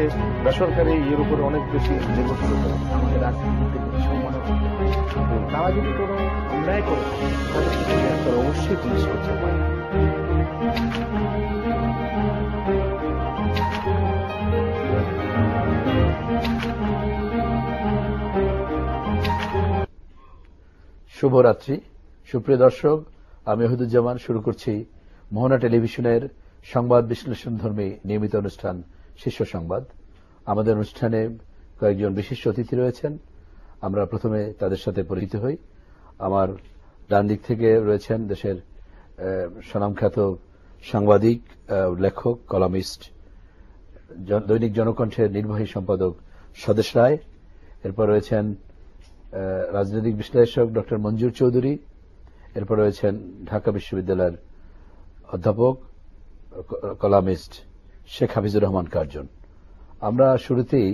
দেশে বেসরকারি ইয়ের উপরে অনেক বেশি নির্ভরশীল আমাদের রাজনীতিতে সম্মান। তারা যদি কোনো অন্যায় করে তাদের কিন্তু অবশ্যই পুলিশ করতে পারে। শুভরাত্রি সুপ্রিয় দর্শক, আমি ওহিদুজ্জামান শুরু করছি মোহনা টেলিভিশনের সংবাদ বিশ্লেষণধর্মী নিয়মিত অনুষ্ঠান শীর্ষ সংবাদ। আমাদের অনুষ্ঠানে কয়েকজন বিশিষ্ট অতিথি রয়েছেন, আমরা প্রথমে তাদের সাথে পরিচিত হই। আমার ডান দিক থেকে রয়েছেন দেশের স্বনামখ্যাত সাংবাদিক, লেখক, কলামিস্ট, দৈনিক জনকণ্ঠের নির্বাহী সম্পাদক স্বদেশ রায়। এরপর রয়েছেন রাজনৈতিক বিশ্লেষক ডক্টর মঞ্জুর চৌধুরী। এরপর রয়েছেন ঢাকা বিশ্ববিদ্যালয়ের অধ্যাপক, কলামিস্ট শেখ হাফিজুর রহমান কার্জন। আমরা শুরুতেই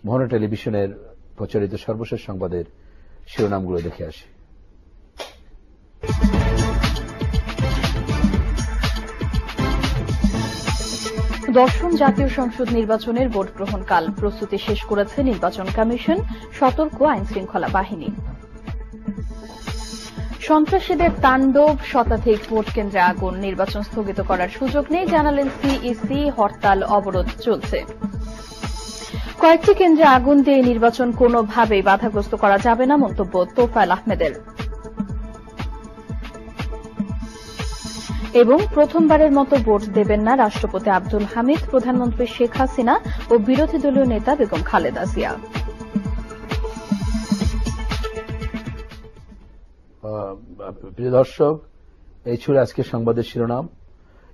মোহনা টেলিভিশনের প্রচারিত সর্বশেষ সংবাদের শিরোনামগুলো দেখে আসি। দশম জাতীয় সংসদ নির্বাচনের ভোট গ্রহণকাল প্রস্তুতি শেষ করেছে নির্বাচন কমিশন, সতর্ক আইনশৃঙ্খলা বাহিনী। সন্ত্রাসীদের তাণ্ডব, শতাধিক ভোট কেন্দ্রে আগুন, নির্বাচন স্থগিত করার সুযোগ নেই জানালেন সিইসি, হরতাল অবরোধ চলছে। কয়েকটি কেন্দ্রে আগুন দিয়ে নির্বাচন কোনোভাবেই বাধাগ্রস্ত করা যাবে না মন্তব্য তোফায়েল আহমেদের। এবং প্রথমবারের মতো ভোট দেবেন না রাষ্ট্রপতি আব্দুল হামিদ, প্রধানমন্ত্রী শেখ হাসিনা ও বিরোধী দলীয় নেতা বেগম খালেদা জিয়া। প্রিয় দর্শক, এই ছিল আজকের সংবাদের শিরোনাম।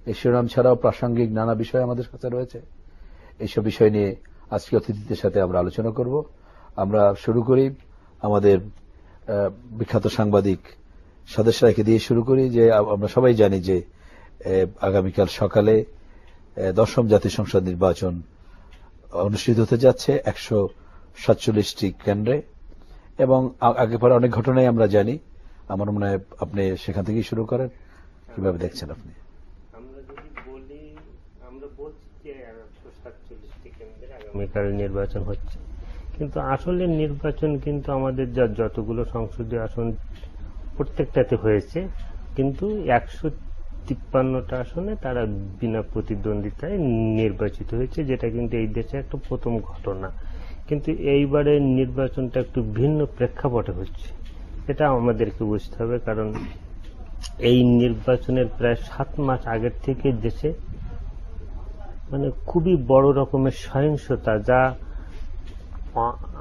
এই শিরোনাম ছাড়াও প্রাসঙ্গিক নানা বিষয় আমাদের কাছে রয়েছে। এইসব বিষয় নিয়ে আজকে অতিথিদের সাথে আমরা আলোচনা করব। আমরা শুরু করি আমাদের বিখ্যাত সাংবাদিক স্বদেশ রায়কে দিয়ে শুরু করি। যে আমরা সবাই জানি যে আগামীকাল সকালে দশম জাতীয় সংসদ নির্বাচন অনুষ্ঠিত হতে যাচ্ছে 147টি কেন্দ্রে, এবং আগে পরে অনেক ঘটনাই আমরা জানি। আমার মনে হয় আপনি সেখান থেকেই শুরু করেন। কিভাবে দেখছেন আপনি? আমরা যদি বলি, আমরা বলছি যে 147টি কেন্দ্রে আগামীকাল নির্বাচন হচ্ছে, কিন্তু আসলে নির্বাচন কিন্তু আমাদের যতগুলো সংসদীয় আসন প্রত্যেকটাতে হয়েছে, কিন্তু 153টা আসনে তারা বিনা প্রতিদ্বন্দ্বিতায় নির্বাচিত হয়েছে, যেটা কিন্তু এই দেশে একটা প্রথম ঘটনা। কিন্তু এইবারের নির্বাচনটা একটু ভিন্ন প্রেক্ষাপটে হচ্ছে, এটা আমাদেরকে বুঝতে হবে। কারণ এই নির্বাচনের প্রায় 7 মাস আগের থেকে দেশে মানে খুবই বড় রকমের সহিংসতা, যা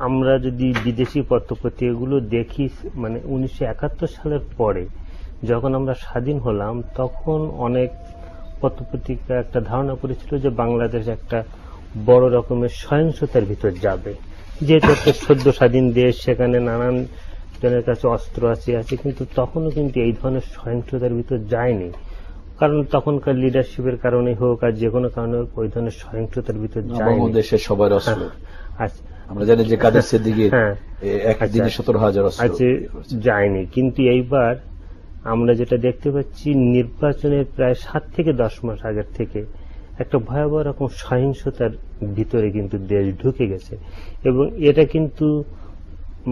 আমরা যদি বিদেশি পত্রপত্রিকাগুলো দেখি, মানে 1971 সালের পরে যখন আমরা স্বাধীন হলাম, তখন অনেক পত্রপত্রিকা একটা ধারণা করেছিল যে বাংলাদেশ একটা বড় রকমের সহিংসতার ভিতর যাবে, যেহেতু একটা সদ্য স্বাধীন দেশ, সেখানে নানান জনের কাছে অস্ত্র আছে, কিন্তু তখনও কিন্তু এই ধরনের সহিংসতার ভিতর যায়নি। কারণ তখনকার লিডারশিপের কারণে হোক আর যে কোনো কারণে হোক, ওই ধরনের সহিংসতার ভিতর যায়নি। দেশের সবার অস্ত্র আমরা জানি যে কাদের সিদ্দিকী একদিনে 17,000 অস্ত্র যায়নি। কিন্তু এইবার আমরা যেটা দেখতে পাচ্ছি, নির্বাচনের প্রায় 7 থেকে 10 মাস আগের থেকে একটা ভয়াবহ রকম সহিংসতার ভিতরে কিন্তু দেশ ঢুকে গেছে। এবং এটা কিন্তু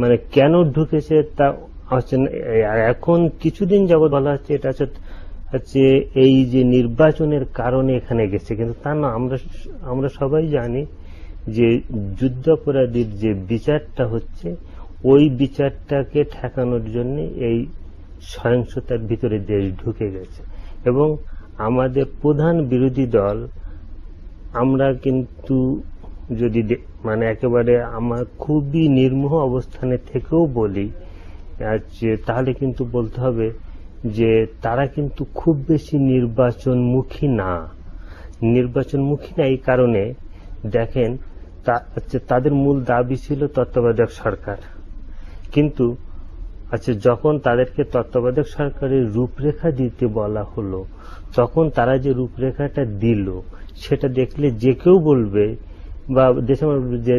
মানে কেন ঢুকেছে তা হচ্ছে এখন কিছুদিন যাবৎ বলা হচ্ছে এটা হচ্ছে এই যে নির্বাচনের কারণে এখানে গেছে, কিন্তু তা না। আমরা সবাই জানি যে যুদ্ধাপরাধীর যে বিচারটা হচ্ছে, ওই বিচারটাকে ঠেকানোর জন্য এই সহিংসতার ভিতরে দেশ ঢুকে গেছে। এবং আমাদের প্রধান বিরোধী দল, আমরা কিন্তু যদি মানে একেবারে আমার খুবই নির্মোহ অবস্থানে থেকেও বলি, তাহলে কিন্তু বলতে হবে যে তারা কিন্তু খুব বেশি নির্বাচনমুখী না। এই কারণে দেখেন, তাদের মূল দাবি ছিল তত্ত্বাবধায়ক সরকার, কিন্তু যখন তাদেরকে তত্ত্বাবধায়ক সরকারের রূপরেখা দিতে বলা হলো, তখন তারা যে রূপরেখাটা দিল সেটা দেখলে যে কেউ বলবে বা দেশের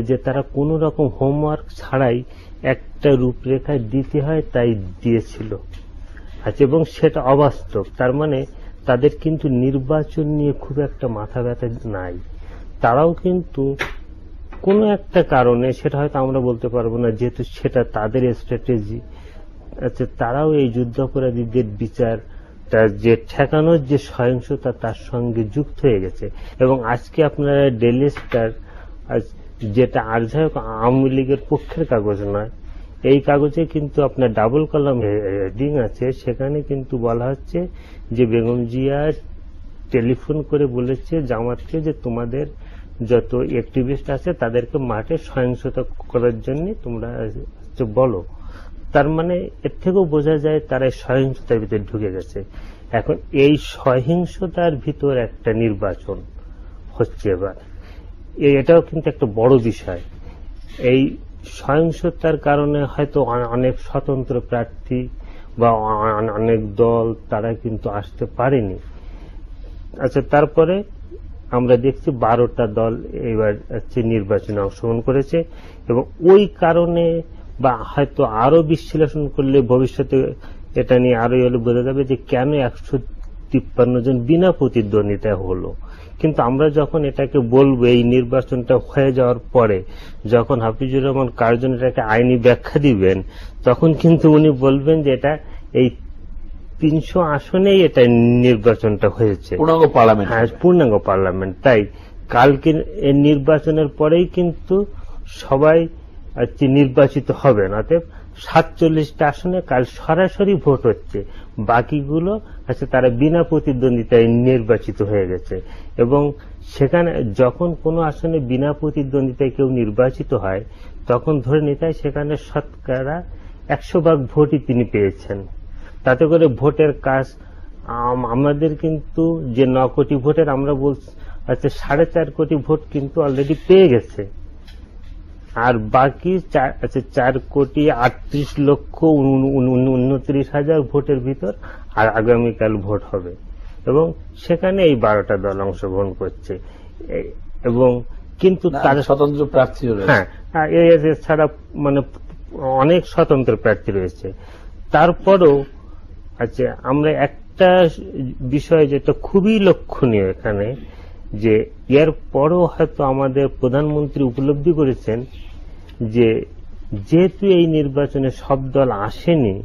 যে তারা কোনো রকম হোমওয়ার্ক ছাড়াই একটা রূপরেখা দিতে হয় তাই দিয়েছিল। এবং সেটা অবাস্তব। তার মানে তাদের কিন্তু নির্বাচন নিয়ে খুব একটা মাথা ব্যথা নাই। তারাও কিন্তু কোনো একটা কারণে, সেটা হয়তো আমরা বলতে পারবো না যেহেতু সেটা তাদের স্ট্র্যাটেজি, আচ্ছা তারাও এই যুদ্ধাপরাধীদের বিচার যে ঠেকানোর যে সহিংসতা তার সঙ্গে যুক্ত হয়ে গেছে। এবং আজকে আপনারা ডেইলি স্টার, যেটা আর্জায়ক আওয়ামী লীগের পক্ষের কাগজ নয়, এই কাগজে কিন্তু আপনার ডাবল কলাম হেডিং আছে, সেখানে কিন্তু বলা হচ্ছে যে বেগম জিয়া টেলিফোন করে বলেছে জামাতকে যে তোমাদের যত অ্যাক্টিভিস্ট আছে তাদেরকে মাঠে সহিংসতা করার জন্য তোমরা বলো। তার মানে এর থেকেও বোঝা যায় তারা সহিংসতার ভিতরে ঢুকে গেছে। এখন এই সহিংসতার ভিতর একটা নির্বাচন হচ্ছে এবার, এটাও কিন্তু একটা বড় বিষয়। এই সহিংসতার কারণে হয়তো অনেক স্বতন্ত্র প্রার্থী বা অনেক দল তারা কিন্তু আসতে পারেনি। আচ্ছা, তারপরে আমরা দেখছি 12টা দল এবার নির্বাচনে অংশগ্রহণ করেছে এবং ওই কারণে বা হয়তো আরো বিশ্লেষণ করলে ভবিষ্যতে এটা নিয়ে আরো বোঝা যাবে যে কেন 153 জন বিনা প্রতিদ্বন্দ্বিতা হলো। কিন্তু আমরা যখন এটাকে বলবো, এই নির্বাচনটা হয়ে যাওয়ার পরে যখন হাফিজুর রহমান কার্জন এটাকে আইনি ব্যাখ্যা দিবেন, তখন কিন্তু উনি বলবেন যে এটা এই 300 আসনেই এটা নির্বাচনটা হয়েছে, পূর্ণাঙ্গ পার্লামেন্ট। হ্যাঁ, পূর্ণাঙ্গ পার্লামেন্ট। তাই কালকে নির্বাচনের পরেই কিন্তু সবাই নির্বাচিত হবে না। অতএব 47টা আসনে কাল সরাসরি ভোট হচ্ছে, বাকিগুলো তারা বিনা প্রতিদ্বন্দ্বিতায় নির্বাচিত হয়ে গেছে। এবং সেখানে যখন কোনো আসনে বিনা প্রতিদ্বন্দ্বিতায় কেউ নির্বাচিত হয়, তখন ধরে নিতে হয় সেখানে শতকরা 100% ভোটই তিনি পেয়েছেন। তাতে করে ভোটের কাজ আমাদের কিন্তু যে 9 কোটি ভোটের আমরা বলছি 4.5 কোটি ভোট কিন্তু অলরেডি পেয়ে গেছে, আর বাকি 4,38,29,000 ভোটের ভিতর আর আগামীকাল ভোট হবে এবং সেখানে এই 12টা দল অংশগ্রহণ করছে। এবং কিন্তু তার স্বতন্ত্র প্রার্থী রয়েছে, হ্যাঁ, এছাড়া মানে অনেক স্বতন্ত্র প্রার্থী রয়েছে। তারপরও আমরা একটা বিষয় যেটা খুবই লক্ষণীয় এখানে, যে এর পরও হয়তো আমাদের প্রধানমন্ত্রী উপলব্ধি করেছেন যে যেহেতু এই নির্বাচনে সব দল আসেনি,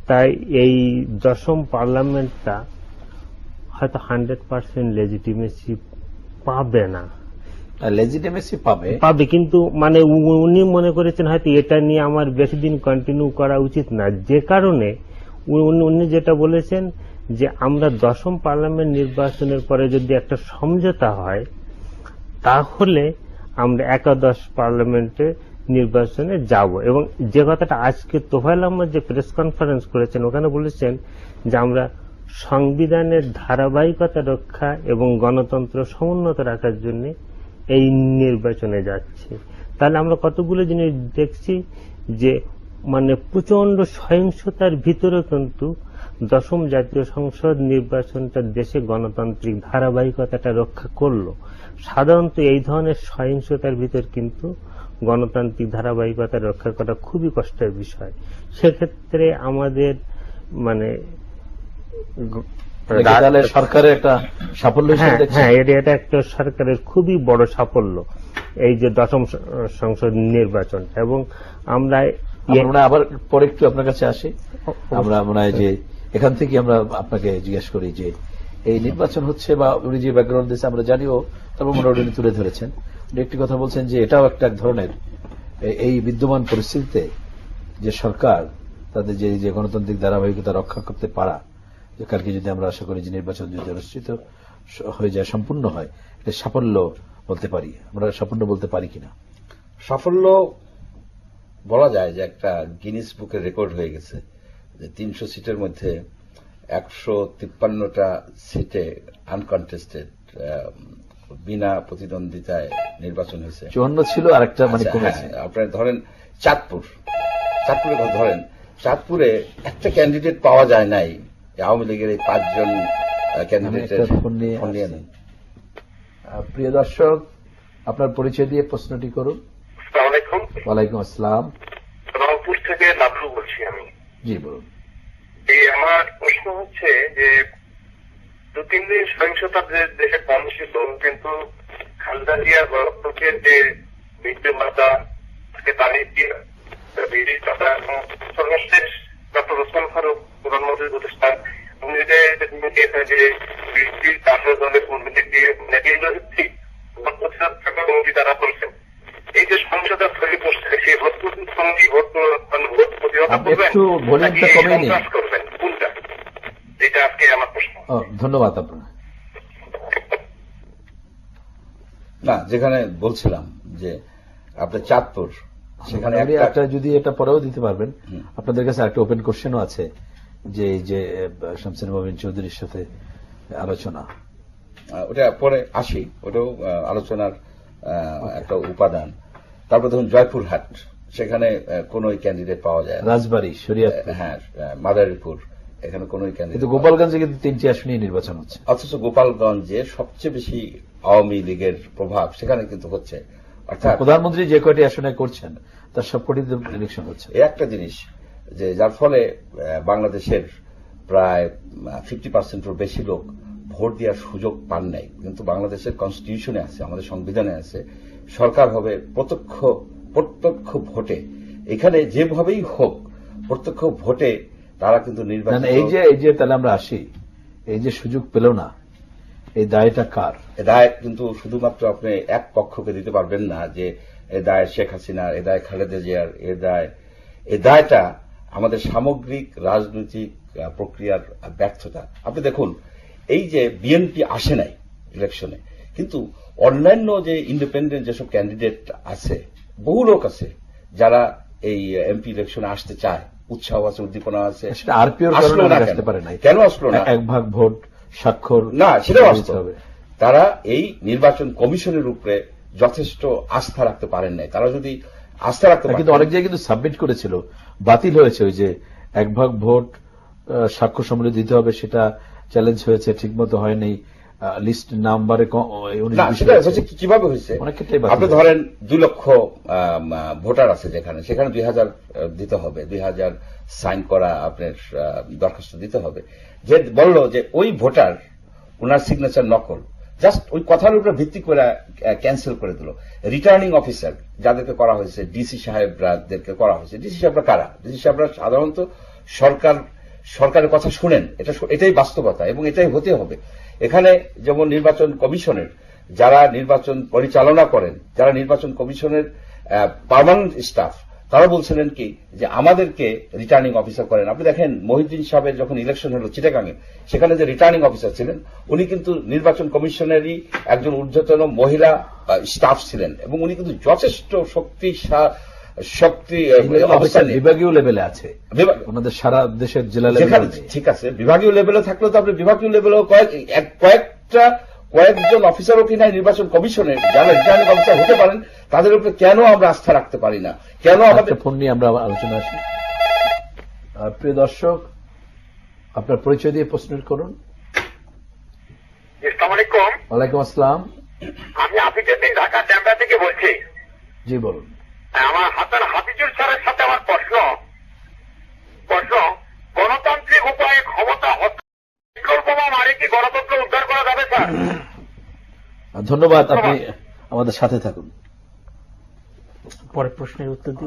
তাই এই 10ম পার্লামেন্টটা হয়তো 100% লেজিটিমেসি পাবে না। লেজিটিমেসি পাবে কিন্তু মানে উনি মনে করেছেন হয়তো এটা নিয়ে আমার বেশি দিন কন্টিনিউ করা উচিত না, যে কারণে উনি যেটা বলেছেন যে আমরা 10ম পার্লামেন্ট নির্বাচনের পরে যদি একটা সমঝোতা হয়, তাহলে আমরা একাদশ পার্লামেন্টে নির্বাচনে যাব। এবং যে কথাটা আজকে তোফায়েল আহমেদ যে প্রেস কনফারেন্স করেছেন, ওখানে বলেছেন যে আমরা সংবিধানের ধারাবাহিকতা রক্ষা এবং গণতন্ত্র সমুন্নত রাখার জন্য এই নির্বাচনে যাচ্ছি। তাহলে আমরা কতগুলো জিনিস দেখছি যে মানে প্রচন্ড সহিংসতার ভিতরে কিন্তু 10ম জাতীয় সংসদ নির্বাচনটা দেশে গণতান্ত্রিক ধারাবাহিকতাটা রক্ষা করলো। সাধারণত এই ধরনের সহিংসতার ভিতর কিন্তু গণতান্ত্রিক ধারাবাহিকতা রক্ষা করা খুবই কষ্টের বিষয়। সেক্ষেত্রে আমাদের মানে সরকারের একটা সাফল্য, হ্যাঁ, এটা একটা সরকারের খুবই বড় সাফল্য এই যে 10ম সংসদ নির্বাচন। এবং আমরা আবার পরে একটু আপনার কাছে আসি। আমরা মনে হয় যে এখান থেকে আমরা আপনাকে জিজ্ঞেস করি যে এই নির্বাচন হচ্ছে বা উনি যে ব্যাকগ্রাউন্ড দিয়েছে আমরা জানিও, তারপর মোটামুটি উনি তুলে ধরেছেন। একটি কথা বলছেন যে এটাও একটা এক ধরনের এই বিদ্যমান পরিস্থিতিতে যে সরকার তাদের যে গণতান্ত্রিক ধারাবাহিকতা রক্ষা করতে পারা, যে কালকে যদি আমরা আশা করি যে নির্বাচন যদি অনুষ্ঠিত হয়ে যায়, সম্পূর্ণ হয়, এটা সাফল্য বলতে পারি। আমরা সাফল্য বলতে পারি কিনা? সাফল্য বলা যায় যে একটা গিনিস বুকের রেকর্ড হয়ে গেছে যে 300 সিটের মধ্যে 153টা সিটে আনকন্টেস্টেড বিনা প্রতিদ্বন্দ্বিতায় নির্বাচন হয়েছে। 54 ছিল, আরেকটা মানে কমেছে। আপনার ধরেন চাঁদপুরে ধরেন, চাঁদপুরে একটা ক্যান্ডিডেট পাওয়া যায় নাই আওয়ামী লীগের এই 5 জন ক্যান্ডিডেটের। প্রিয় দর্শক, আপনার পরিচয় দিয়ে প্রশ্নটি করুন। ওয়ালাইকুম আসসালাম। রংপুর থেকে নাবলু বলছি আমি। জি বলুন। আমার প্রশ্ন হচ্ছে যে 2-3 দিন সহিংসতা দেশে কম ছিল, কিন্তু খালেদা জিয়ার গণতন্ত্রের যে বিদ্যমাতা তারিখ দিয়ে বিজেপি তথা সর্বশেষ ডক্টর ওসমান ফারুক প্রধানমন্ত্রীর প্রতিষ্ঠান উনি যে বিজেপি তারপর দলের কর্মীদের দিয়ে নেতৃত্ব কমিটি দ্বারা করছেন এই যে সংসদের তৈরি করছে সেই ভোট সঙ্গী ভোট প্রতিহত করবেন সন্ত্রাস করবেন কোনটা, এটা আজকে আমার প্রশ্ন। ধন্যবাদ আপনার। না, যেখানে বলছিলাম যে আপনার চাঁদপুর, সেখানে একটা যদি এটা পরেও দিতে পারবেন, আপনাদের কাছে একটা ওপেন কোশ্চেনও আছে যে এই যে শামসুল মোমিন চৌধুরীর সাথে আলোচনা, ওটা পরে আসি, ওটাও আলোচনার একটা উপাদান। তারপর ধরুন জয়পুরহাট, সেখানে কোন ক্যান্ডিডেট পাওয়া যায় না। রাজবাড়ী, শরীয়তপুর, হ্যাঁ, মাদারীপুর, এখানে কোন ক্যান্ডিডেট। কিন্তু গোপালগঞ্জে কিন্তু 3টি আসনেই নির্বাচন হচ্ছে, অথচ গোপালগঞ্জে সবচেয়ে বেশি আওয়ামী লীগের প্রভাব সেখানে কিন্তু হচ্ছে। অর্থাৎ প্রধানমন্ত্রী যে কয়টি আসনে করছেন তার সবকটি ইলেকশন হচ্ছে। এই একটা জিনিস যে যার ফলে বাংলাদেশের প্রায় 50% বেশি লোক ভোট দেওয়ার সুযোগ পান নাই। কিন্তু বাংলাদেশের কনস্টিটিউশনে আছে, আমাদের সংবিধানে আছে, সরকার হবে প্রত্যক্ষ ভোটে। এখানে যেভাবেই হোক প্রত্যক্ষ ভোটে তারা কিন্তু নির্বাচন। এই যে তাহলে আমরা আসি, এই যে সুযোগ পেল না, এই দায়টা কার? দায় কিন্তু শুধুমাত্র আপনি এক পক্ষকে দিতে পারবেন না, যে এ দায় শেখ হাসিনার, এ দায় খালেদা জিয়ার, এ দায়টা আমাদের সামগ্রিক রাজনৈতিক প্রক্রিয়ার ব্যর্থতা। আপনি দেখুন, এই যে বিএনপি আসে নাই ইলেকশনে, কিন্তু অন্যান্য যে ইন্ডিপেন্ডেন্ট যেসব ক্যান্ডিডেট আছে, বহু লোক আছে যারা এই এমপি ইলেকশনে আসতে চায়, উৎসাহ আছে, উদ্দীপনা আছে। কেন আসলো না? এক ভাগ ভোট, স্বাক্ষর না, সেটাও আসতে হবে। তারা এই নির্বাচন কমিশনের উপরে যথেষ্ট আস্থা রাখতে পারেন নাই। তারা যদি আস্থা রাখতে পারেন, কিন্তু অনেক জায়গায় কিন্তু সাবমিট করেছিল, বাতিল হয়েছে। ওই যে এক ভাগ ভোট স্বাক্ষর সম্মিলিত দিতে হবে, সেটা চ্যালেঞ্জ হয়েছে, ঠিকমতো হয়নি, লিস্ট নাম্বারে কিভাবে হয়েছে? আপনি ধরেন 2 লক্ষ ভোটার আছে, সেখানে 2000 দিতে হবে, 2000 সাইন করা আপনার দরখাস্ত দিতে হবে। যে বলল যে ওই ভোটার ওনার সিগনেচার নকল, জাস্ট ওই কথার উপরে ভিত্তি করে ক্যান্সেল করে দিল। রিটার্নিং অফিসার যাদেরকে করা হয়েছে, ডিসি সাহেবরাদেরকে করা হয়েছে। ডিসি সাহেবরা কারা? ডিসি সাহেবরা সাধারণত সরকারের কথা শুনেন, এটাই বাস্তবতা এবং এটাই হতে হবে। এখানে যেমন নির্বাচন কমিশনের যারা নির্বাচন পরিচালনা করেন, যারা নির্বাচন কমিশনের পার্মানেন্ট স্টাফ, তারা বলছিলেন কি যে আমাদেরকে রিটার্নিং অফিসার করেন। আপনি দেখেন মহিউদ্দিন সাহেবের যখন ইলেকশন হলো চিটাগাঙে, সেখানে যে রিটার্নিং অফিসার ছিলেন উনি কিন্তু নির্বাচন কমিশনেরই একজন ঊর্ধ্বতন মহিলা স্টাফ ছিলেন এবং উনি কিন্তু যথেষ্ট বিভাগীয় লেভেলে আছে, আমাদের সারা দেশের জেলা লেভেলে। ঠিক আছে, বিভাগীয় লেভেলে থাকলেও তো আপনি বিভাগীয় লেভেলেও কয়েকজন অফিসারও কিনা নির্বাচন কমিশনের যারা রিটার্নিং অফিসার হতে পারেন, তাদের উপরে কেন আমরা আস্থা রাখতে পারি না? কেন আমাদের ফোন নিয়ে আমরা আলোচনা আসি। প্রিয় দর্শক, আপনার পরিচয় দিয়ে প্রশ্ন করুন। আসসালামু আলাইকুম। ওয়ালাইকুম আসসালাম। আমি আফিজুদ্দিন, ঢাকা ড্যামরা থেকে বলছি। জি বলুন। আমার হাফিজুল স্যারের সাথে আমার প্রশ্ন, গণতান্ত্রিক উপায়ে ক্ষমতা বোমা মারে কি গণতন্ত্র উদ্ধার করা যাবে স্যার? ধন্যবাদ, আপনি আমাদের সাথে থাকুন। পরের প্রশ্নের উত্তর দিন।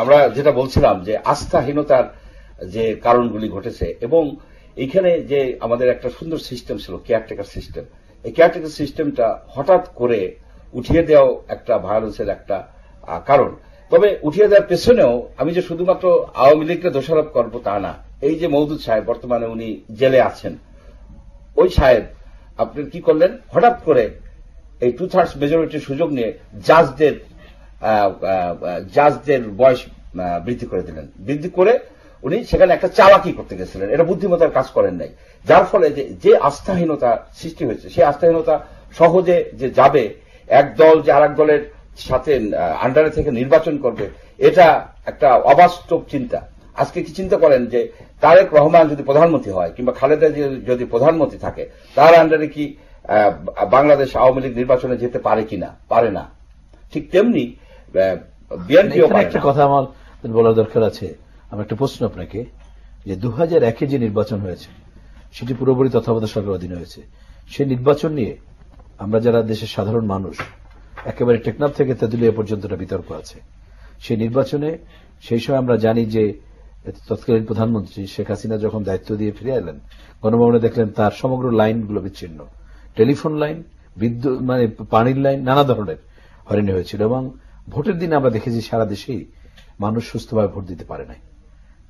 আমরা যেটা বলছিলাম যে আস্থাহীনতার যে কারণগুলি ঘটেছে, এবং এইখানে যে আমাদের একটা সুন্দর সিস্টেম ছিল, কেয়ারটেকার সিস্টেম, এই কেয়ারটেকার সিস্টেমটা হঠাৎ করে উঠিয়ে দেওয়াও একটা ভায়োলেন্সের একটা কারণ। তবে উঠিয়ে দেওয়ার পেছনেও আমি যে শুধুমাত্র আওয়ামী লীগকে দোষারোপ করবো তা না। এই যে মওদুদ সাহেব বর্তমানে উনি জেলে আছেন, ওই সাহেব আপনি কি করলেন, হঠাৎ করে এই 2/3 মেজরিটির সুযোগ নিয়ে জাজদের বয়স বৃদ্ধি করে দিলেন। বৃদ্ধি করে উনি সেখানে একটা চালাকি করতে গেছিলেন, এটা বুদ্ধিমত্তার কাজ করেন নাই। যার ফলে যে আস্থাহীনতা সৃষ্টি হয়েছে, সেই আস্থাহীনতা সহজে যে যাবে, এক দল যে আরেক দলের সাথে আন্ডারে থেকে নির্বাচন করবে, এটা একটা অবাস্তব চিন্তা। আজকে কি চিন্তা করেন যে তারেক রহমান যদি প্রধানমন্ত্রী হয় কিংবা খালেদা জিয়া যদি প্রধানমন্ত্রী থাকে, তার আন্ডারে কি বাংলাদেশ আওয়ামী লীগ নির্বাচনে যেতে পারে কিনা? পারে না। ঠিক তেমনি বিএনপিও পারে না। একটা কথা আমার বলার দরকার আছে। আমার একটা প্রশ্ন আপনাকে, যে 2001-এ যে নির্বাচন হয়েছে সেটি পুরোপুরি তত্ত্বাবধায়ক সরকারের অধীনে হয়েছে। সেই নির্বাচন নিয়ে আমরা যারা দেশের সাধারণ মানুষ, একেবারে টেকনাফ থেকে তেঁতুলিয়া পর্যন্ত বিতর্ক আছে। সেই নির্বাচনে সেই সময় আমরা জানি যে তৎকালীন প্রধানমন্ত্রী শেখ হাসিনা যখন দায়িত্ব দিয়ে ফিরে এলেন, গণভবনে দেখলেন তার সমগ্র লাইনগুলো বিচ্ছিন্ন, টেলিফোন লাইন, বিদ্যুৎ মানে পানির লাইন, নানা ধরনের হয়রানি হয়েছিল। এবং ভোটের দিন আমরা দেখেছি সারা দেশেই মানুষ সুস্থভাবে ভোট দিতে পারে নাই।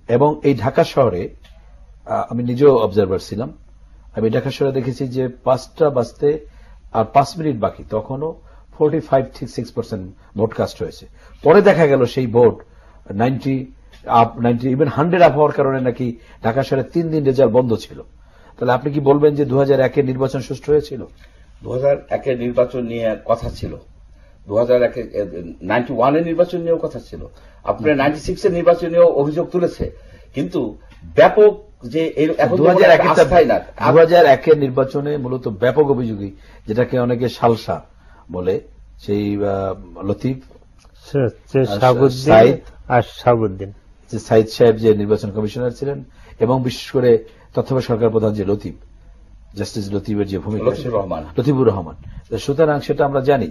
এবং এই ঢাকা শহরে আমি নিজেও অবজারভার ছিলাম, আমি ঢাকা শহরে দেখেছি যে 5টা বাজতে আর 5 মিনিট বাকি, তখনও 45-6% ভোট কাস্ট হয়েছে। পরে দেখা গেল সেই ভোট 90 ইভেন 100 আপ হওয়ার কারণে নাকি ঢাকা শহরে 3 দিন রেজাল্ট বন্ধ ছিল। তাহলে আপনি কি বলবেন যে 2001-এর নির্বাচন সুষ্ঠু হয়েছিল? 2001-এর নির্বাচন নিয়ে কথা ছিল, 91-এর নির্বাচন নিয়েও কথা ছিল, আপনার 96-এর নির্বাচন নিয়েও অভিযোগ তুলেছে, কিন্তু ব্যাপক যে 2001-এর নির্বাচনে মূলত ব্যাপক অভিযোগী, যেটাকে অনেকে সালসা বলে, সেই লতিফ, সাইদ সাহেব যে নির্বাচন কমিশনার ছিলেন, এবং বিশেষ করে তথ্য সরকার প্রধান যে লতিফ, জাস্টিস লতিফের যে ভূমিকা, লতিফুর রহমান। সুতরাং সেটা আমরা জানি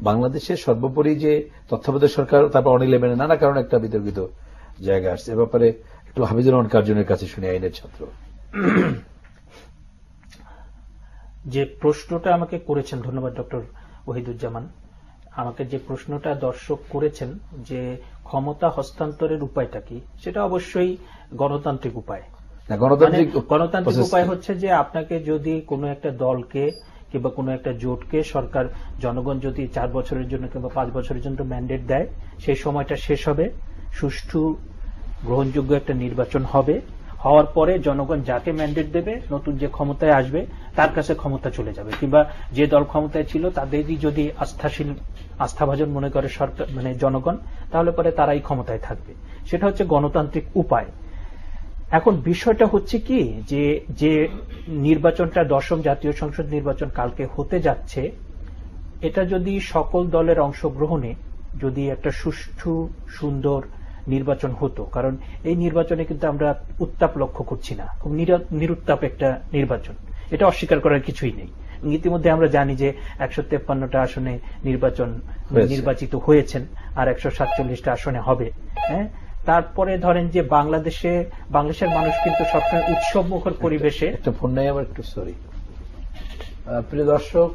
বাংলাদেশের সর্বোপরি যে তত্ত্বাবধায়ক সরকার, তারপর অনিল এমেনে নানা কারণে একটা বিতর্কিত জায়গা আসছে। এ ব্যাপারে একটু হাফিজুর রহমান কার্জনের কাছে শুনে, আইনের ছাত্র। যে প্রশ্নটা আমাকে করেছেন, ধন্যবাদ ডক্টর ওহিদুজ্জামান, আমাকে যে প্রশ্নটা দর্শক করেছেন যে ক্ষমতা হস্তান্তরের উপায়টা কি, সেটা অবশ্যই গণতান্ত্রিক উপায়। গণতান্ত্রিক উপায় হচ্ছে যে আপনাকে যদি কোনো একটা দলকে কিংবা কোনো একটা জোটকে সরকার, জনগণ যদি 4 বছরের জন্য কিংবা 5 বছরের জন্য ম্যান্ডেট দেয়, সেই সময়টা শেষ হবে, সুষ্ঠু গ্রহণযোগ্য একটা নির্বাচন হবে, হওয়ার পরে জনগণ যাকে ম্যান্ডেট দেবে, নতুন যে ক্ষমতায় আসবে তার কাছে ক্ষমতা চলে যাবে, কিংবা যে দল ক্ষমতায় ছিল তাদেরই যদি আস্থাভাজন মনে করে সরকার, মানে জনগণ, তাহলে পরে তারাই ক্ষমতায় থাকবে। সেটা হচ্ছে গণতান্ত্রিক উপায়। এখন বিষয়টা হচ্ছে কি, যে নির্বাচনটা 10ম জাতীয় সংসদ নির্বাচন কালকে হতে যাচ্ছে, এটা যদি সকল দলের অংশগ্রহণে যদি একটা সুষ্ঠু সুন্দর নির্বাচন হতো, কারণ এই নির্বাচনে কিন্তু আমরা উত্তাপ লক্ষ্য করছি না, খুব নিরুত্তাপ একটা নির্বাচন, এটা অস্বীকার করার কিছুই নেই। ইতিমধ্যে আমরা জানি যে 153টা আসনে নির্বাচিত হয়েছেন, আর 147টা আসনে হবে। হ্যাঁ, তারপরে ধরেন যে বাংলাদেশের মানুষ কিন্তু সবসময় উৎসব মুখর পরিবেশে। একটা ফোন নেই আবার, একটু সরি। প্রিয় দর্শক,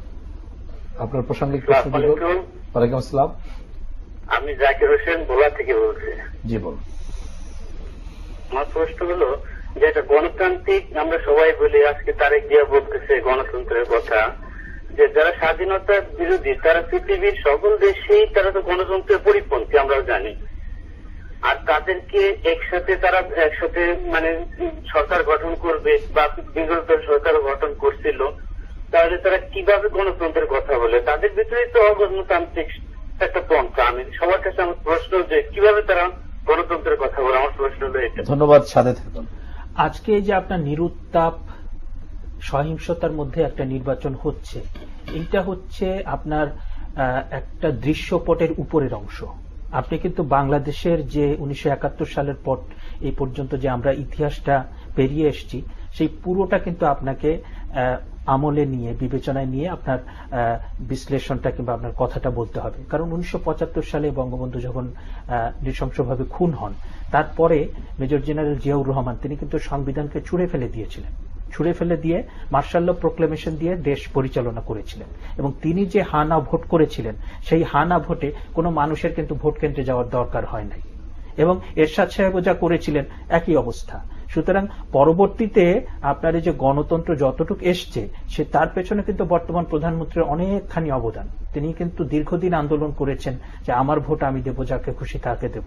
আপনার প্রাসঙ্গিক প্রশ্ন। ওয়ালাইকুম আসসালাম, আমি জাকির হোসেন ভোলা থেকে বলছি। জি বলুন। আমার প্রশ্ন হলো যে এটা গণতান্ত্রিক, আমরা সবাই বলি, আজকে তারেক জিয়া বলতেছে গণতন্ত্রের কথা, যে যারা স্বাধীনতার বিরোধী তারা পৃথিবীর সকল দেশেই তারা তো গণতন্ত্রের পরিপন্থী, আমরা জানি। আর তাদেরকে তারা একসাথে মানে সরকার গঠন করবে বা বিগত সরকার গঠন করছিল, তাহলে তারা কিভাবে গণতন্ত্রের কথা বলে? তাদের ভিতরে তো অগণতান্ত্রিক একটা পন্থা। আমি সবার কাছে আমার প্রশ্ন যে কিভাবে তারা গণতন্ত্রের কথা বলে, আমার প্রশ্ন হলো এটা। ধন্যবাদ, সাথে থাকুন। আজকে যে আপনার নিরুত্তাপ সহিংসতার মধ্যে একটা নির্বাচন হচ্ছে, এইটা হচ্ছে আপনার একটা দৃশ্যপটের উপরের অংশ। আপনি কিন্তু বাংলাদেশের যে 1971 সালের পর এই পর্যন্ত যে আমরা ইতিহাসটা পেরিয়ে এসেছি, সেই পুরোটা কিন্তু আপনাকে আমলে নিয়ে, বিবেচনায় নিয়ে আপনার বিশ্লেষণটা কিংবা আপনার কথাটা বলতে হবে। কারণ 1975 সালে বঙ্গবন্ধু যখন নৃশংসভাবে খুন হন, তারপরে মেজর জেনারেল জিয়াউর রহমান তিনি কিন্তু সংবিধানকে ছুঁড়ে ফেলে দিয়েছিলেন, ছুঁড়ে ফেলে দিয়ে মার্শাল ল প্রোক্লেমেশন দিয়ে দেশ পরিচালনা করেছিলেন। এবং তিনি যে হানা ভোট করেছিলেন, সেই হানা ভোটে কোনো মানুষের কিন্তু ভোট কেন্দ্রে যাওয়ার দরকার হয় নাই। এবং এরশাদ সাহেবও যা করেছিলেন একই অবস্থা। সুতরাং পরবর্তীতে আপনার এই যে গণতন্ত্র যতটুকু এসছে, সে তার পেছনে কিন্তু বর্তমান প্রধানমন্ত্রীর অনেকখানি অবদান। তিনি কিন্তু দীর্ঘদিন আন্দোলন করেছেন যে আমার ভোট আমি দেব, যাকে খুশি তাকে দেব।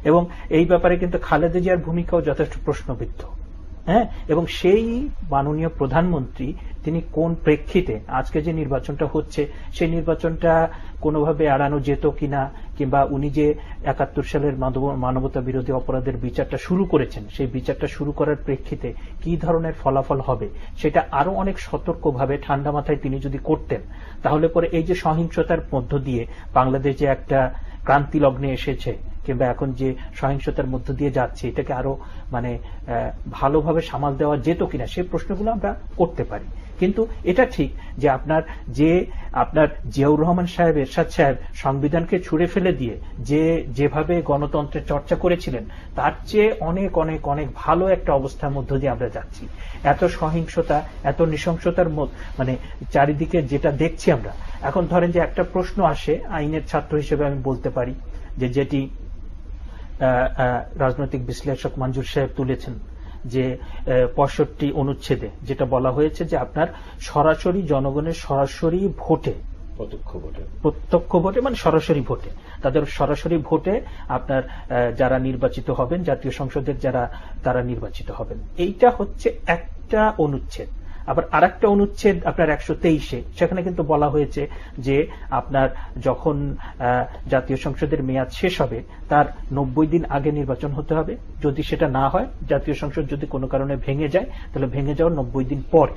এবং এই ব্যাপারে কিন্তু খালেদা জিয়ার ভূমিকাও যথেষ্ট প্রশ্নবিদ্ধ। হ্যাঁ, এবং সেই মাননীয় প্রধানমন্ত্রী তিনি কোন প্রেক্ষিতে আজকে যে নির্বাচনটা হচ্ছে, সেই নির্বাচনটা কোনোভাবে এড়ানো যেত কিনা, কিংবা উনি যে 71 সালের মানবতা বিরোধী অপরাধের বিচারটা শুরু করেছেন, সেই বিচারটা শুরু করার প্রেক্ষিতে কি ধরনের ফলাফল হবে, সেটা আরো অনেক সতর্কভাবে ঠান্ডা মাথায় তিনি যদি করতেন, তাহলে পরে এই যে সহিংসতার মধ্য দিয়ে বাংলাদেশ যে একটা ক্রান্তি লগ্নে এসেছে, কিংবা এখন যে সহিংসতার মধ্য দিয়ে যাচ্ছে, এটাকে আরো মানে ভালোভাবে সামাল দেওয়া যেত কিনা, সেই প্রশ্নগুলো আমরা করতে পারি। কিন্তু এটা ঠিক যে আপনার জিয়াউর রহমান সাহেব, এরশাদ সাহেব সংবিধানকে ছুঁড়ে ফেলে দিয়ে যেভাবে গণতন্ত্রের চর্চা করেছিলেন তার চেয়ে অনেক অনেক অনেক ভালো একটা অবস্থার মধ্য দিয়ে আমরা যাচ্ছি। এত সহিংসতা, এত নৃশংসতার মানে চারিদিকে যেটা দেখছি আমরা, এখন ধরেন যে একটা প্রশ্ন আসে, আইনের ছাত্র হিসেবে আমি বলতে পারি যেটি রাজনৈতিক বিশ্লেষক মঞ্জুর সাহেব তুলেছেন, যে 65 অনুচ্ছেদে যেটা বলা হয়েছে যে আপনার সরাসরি জনগণের সরাসরি ভোটে, প্রত্যক্ষ ভোটে মানে সরাসরি ভোটে, তাদের সরাসরি ভোটে আপনার যারা নির্বাচিত হবেন, জাতীয় সংসদের তারা নির্বাচিত হবেন। এইটা হচ্ছে একটা অনুচ্ছেদ। আবার আরেকটা অনুচ্ছেদ আপনার 123-এ, সেখানে কিন্তু বলা হয়েছে যে আপনার যখন জাতীয় সংসদের মেয়াদ শেষ হবে তার 90 দিন আগে নির্বাচন হতে হবে। যদি সেটা না হয়, জাতীয় সংসদ যদি কোনো কারণে ভেঙে যায়, তাহলে ভেঙে যাওয়ার 90 দিন পরে।